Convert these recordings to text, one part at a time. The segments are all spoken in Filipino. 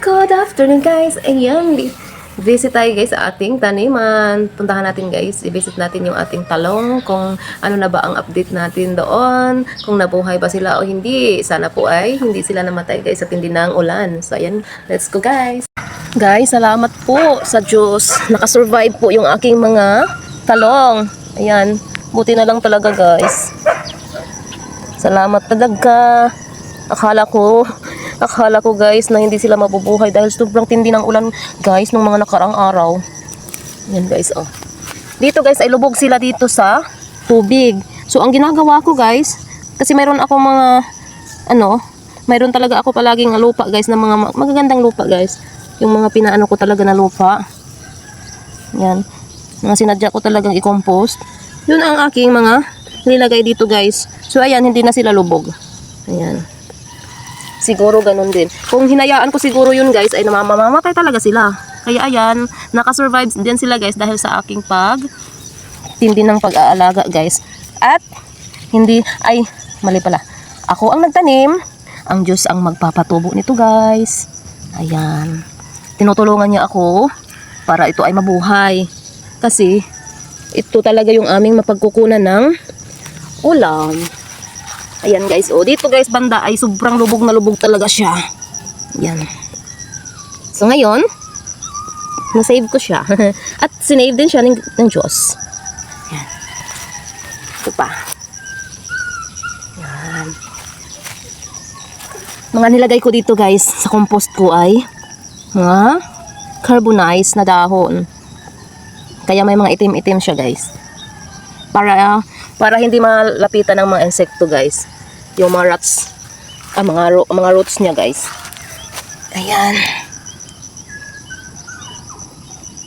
Good afternoon guys. Ayan, visit tayo guys sa ating taniman. Puntahan natin guys, i-visit natin yung ating talong, kung ano na ba ang update natin doon, kung nabuhay ba sila o hindi. Sana po ay hindi sila namatay guys sa tindi ng ulan. So ayan, let's go guys. Guys, salamat po sa Diyos. Nakasurvive po yung aking mga talong. Ayan, buti na lang talaga guys. Salamat talaga. Akala ko guys na hindi sila mabubuhay dahil sobrang tindi ng ulan guys nung mga nakarang araw. Yan guys, oh. Dito guys ay lubog sila dito sa tubig. So ang ginagawa ko guys, kasi mayroon ako mga mayroon talaga ako palaging lupa guys, na mga magagandang lupa guys. Yung mga pinaano ko talaga na lupa. Yan. Mga sinadya ko talagang i-compost. Yun ang aking mga nilagay dito guys. So ayan, hindi na sila lubog. Ayan. Siguro ganun din. Kung hinayaan ko siguro yun guys, ay mamamatay talaga sila. Kaya ayan, nakasurvive din sila guys dahil sa aking tindi ng pag-aalaga guys. At mali pala. Ako ang nagtanim, ang Diyos ang magpapatubo nito guys. Ayan. Tinutulungan niya ako para ito ay mabuhay. Kasi ito talaga yung aming mapagkukunan ng ulam. Ayan guys, oh dito guys banda ay sobrang lubog na lubog talaga siya. Ayan. So ngayon, nasave ko siya. At sinave din siya ng Diyos. Ayan. Ito pa. Ayan. Mga nilagay ko dito guys sa compost ko ay mga carbonized na dahon. Kaya may mga itim-itim siya guys. Para hindi malapitan ng mga insekto guys. Yung mga rats, mga roots niya guys. Ayan.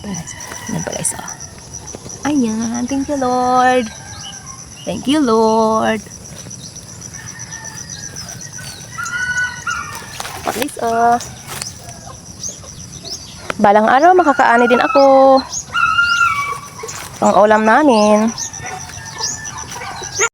Ayan pa guys. Oh. Ayan. Thank you Lord. Thank you Lord. At least balang araw makakaani din ako. Pang ulam namin.